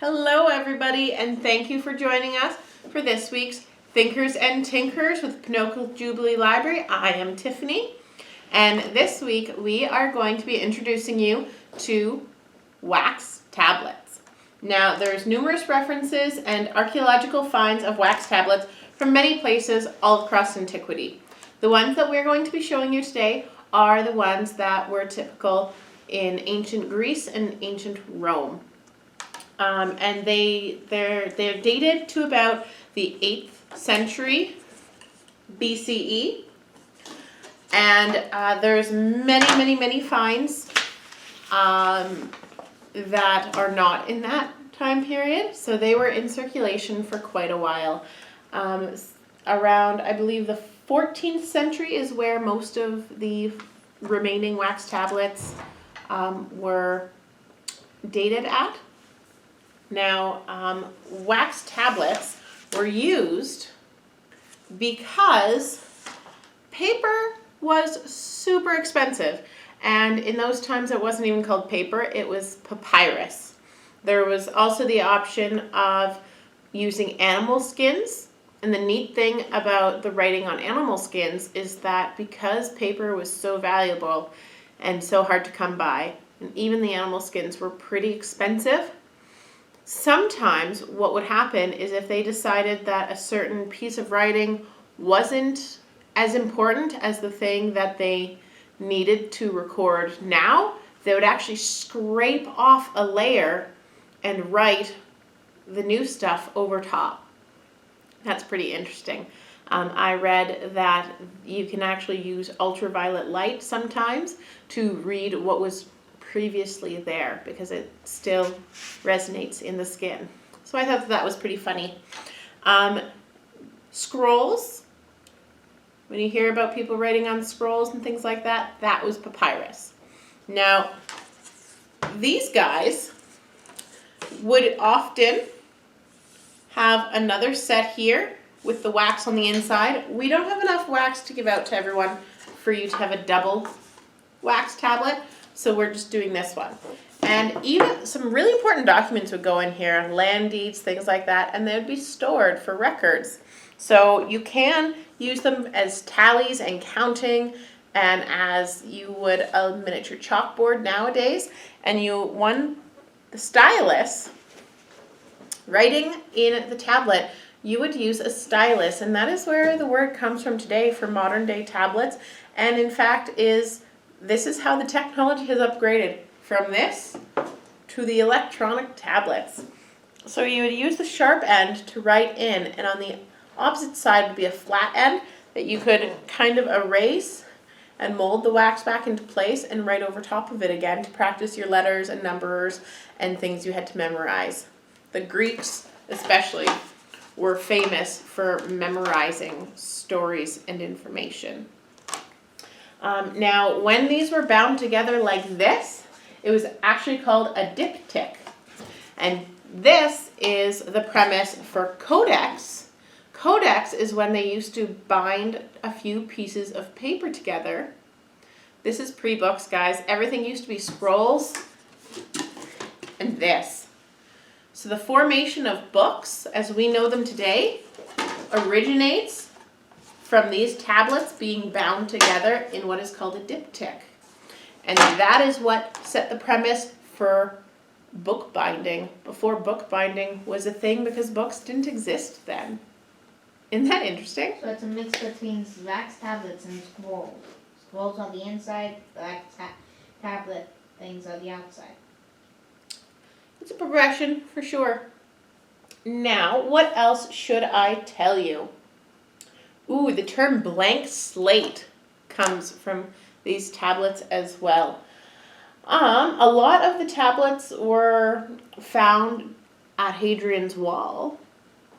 Hello everybody, and thank you for joining us for this week's Thinkers and Tinkers with Pinocchio Jubilee Library. I am Tiffany, and this week we are going to be introducing you to wax tablets. Now, there's numerous references and archaeological finds of wax tablets from many places all across antiquity. The ones that we're going to be showing you today are the ones that were typical in ancient Greece and ancient Rome. And they're dated to about the 8th century BCE. And there's many finds that are not in that time period. So they were in circulation for quite a while. Around, I believe, the 14th century is where most of the remaining wax tablets were dated at. Now, wax tablets were used because paper was super expensive. And in those times, it wasn't even called paper, it was papyrus. There was also the option of using animal skins. And the neat thing about the writing on animal skins is that because paper was so valuable and so hard to come by, and even the animal skins were pretty expensive, sometimes what would happen is if they decided that a certain piece of writing wasn't as important as the thing that they needed to record now, they would actually scrape off a layer and write the new stuff over top. That's pretty interesting. I read that you can actually use ultraviolet light sometimes to read what was previously there because it still resonates in the skin. So I thought that was pretty funny. Scrolls, when you hear about people writing on scrolls and things like that, that was papyrus. Now, these guys would often have another set here with the wax on the inside. We don't have enough wax to give out to everyone for you to have a double wax tablet, so we're just doing this one. And even some really important documents would go in here, land deeds, things like that, and they would be stored for records. So you can use them as tallies and counting, and as you would a miniature chalkboard nowadays. And the stylus, writing in the tablet, you would use a stylus, and that is where the word comes from today for modern day tablets. And in fact this is how the technology has upgraded from this to the electronic tablets. So you would use the sharp end to write in, and on the opposite side would be a flat end that you could kind of erase and mold the wax back into place and write over top of it again to practice your letters and numbers and things you had to memorize. The Greeks especially were famous for memorizing stories and information. Now, when these were bound together like this, it was actually called a diptic. And this is the premise for codex. Codex is when they used to bind a few pieces of paper together. This is pre-books, guys. Everything used to be scrolls and this. So the formation of books, as we know them today, originates from these tablets being bound together in what is called a diptic. And that is what set the premise for book binding, before book binding was a thing, because books didn't exist then. Isn't that interesting? So it's a mix between wax tablets and scrolls. Scrolls on the inside, wax tablet things on the outside. It's a progression for sure. Now, what else should I tell you? Ooh, the term blank slate comes from these tablets as well. A lot of the tablets were found at Hadrian's Wall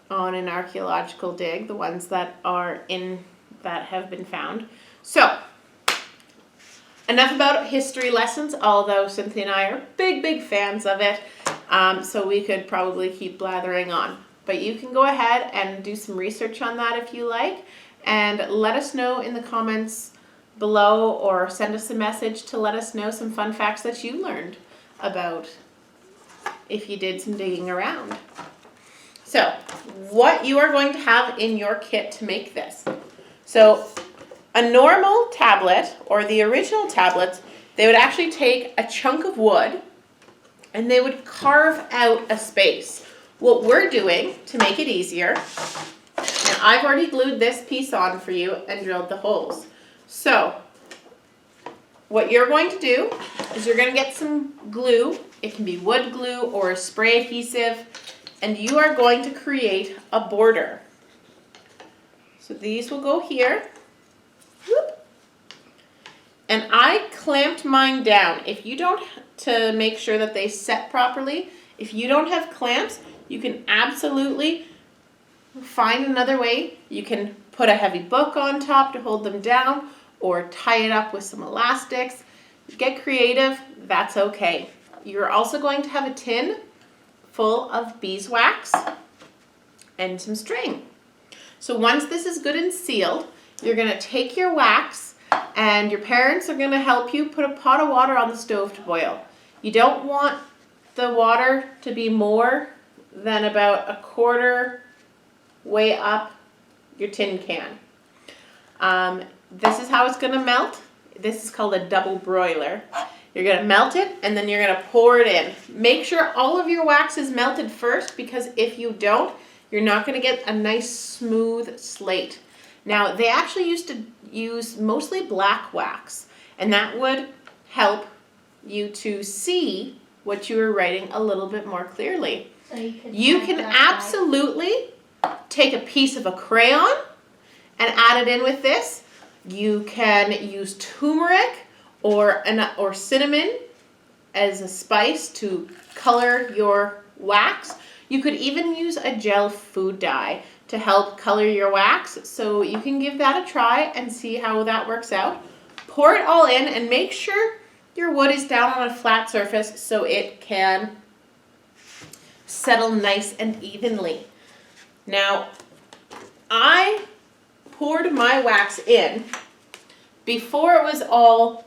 on an archaeological dig, the ones that have been found. So, enough about history lessons, although Cynthia and I are big fans of it, so we could probably keep blathering on. But you can go ahead and do some research on that if you like, and let us know in the comments below, or send us a message to let us know some fun facts that you learned about if you did some digging around. So what you are going to have in your kit to make this. So a normal tablet, or the original tablets, they would actually take a chunk of wood and they would carve out a space. What we're doing to make it easier, and I've already glued this piece on for you and drilled the holes. So what you're going to do is you're going to get some glue. It can be wood glue or spray adhesive, and you are going to create a border. So these will go here. Whoop. And I clamped mine down. If you don't, to make sure that they set properly, if you don't have clamps, you can absolutely find another way. You can put a heavy book on top to hold them down, or tie it up with some elastics. Get creative, that's okay. You're also going to have a tin full of beeswax and some string. So once this is good and sealed, you're gonna take your wax, and your parents are gonna help you put a pot of water on the stove to boil. You don't want the water to be more than about a quarter way up your tin can. This is how it's gonna melt. This is called a double broiler. You're gonna melt it and then you're gonna pour it in. Make sure all of your wax is melted first, because if you don't, you're not gonna get a nice smooth slate. Now, they actually used to use mostly black wax, and that would help you to see what you were writing a little bit more clearly. So you can absolutely take a piece of a crayon and add it in with this. You can use turmeric or cinnamon as a spice to color your wax. You could even use a gel food dye to help color your wax, so you can give that a try and see how that works out. Pour it all in and make sure your wood is down on a flat surface so it can settle nice and evenly. Now, I poured my wax in before it was all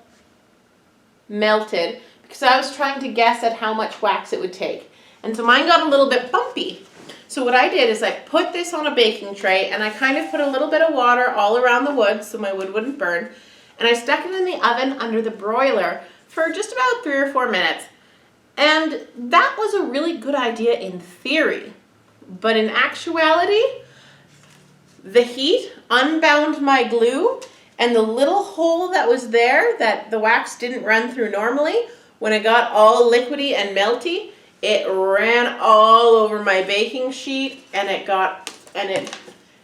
melted, because I was trying to guess at how much wax it would take. And so mine got a little bit bumpy. So what I did is I put this on a baking tray, and I kind of put a little bit of water all around the wood so my wood wouldn't burn. And I stuck it in the oven under the broiler for just about 3 or 4 minutes. And that was a really good idea in theory. But in actuality, the heat unbound my glue, and the little hole that was there that the wax didn't run through normally, when it got all liquidy and melty, it ran all over my baking sheet, and it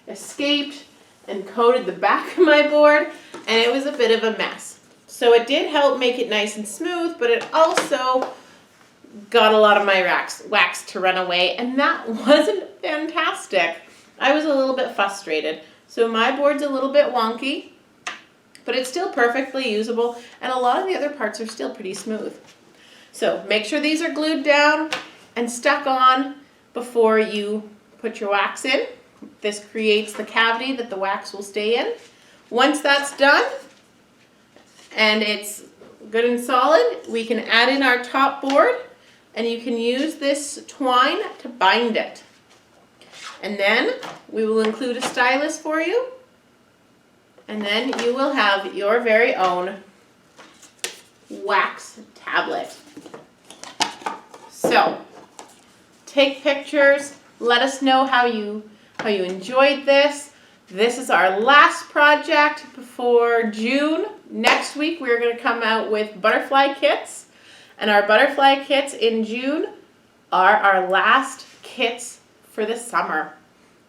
escaped and coated the back of my board, and it was a bit of a mess. So it did help make it nice and smooth, but it also got a lot of my wax to run away, and that wasn't fantastic. I was a little bit frustrated. So my board's a little bit wonky, but it's still perfectly usable, and a lot of the other parts are still pretty smooth. So make sure these are glued down and stuck on before you put your wax in. This creates the cavity that the wax will stay in. Once that's done and it's good and solid, we can add in our top board, and you can use this twine to bind it. And then we will include a stylus for you, and then you will have your very own wax tablet. So take pictures, let us know how you enjoyed this. This is our last project before June. Next week we're going to come out with butterfly kits, and our butterfly kits in June are our last kits for the summer.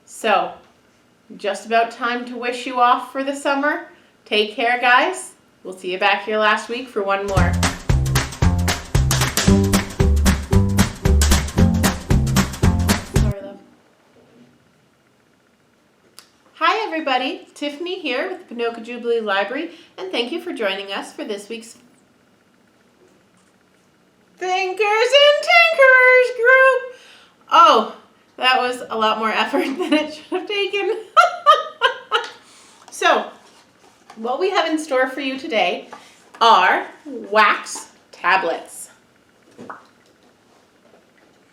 So just about time to wish you off for the summer. Take care, guys. We'll see you back here last week for one more. Sorry, love. Hi, everybody. Tiffany here with the Pinoka Jubilee Library, and thank you for joining us for this week's Thinkers and Tinkerers group. Oh, that was a lot more effort than it should have taken. So, what we have in store for you today are wax tablets.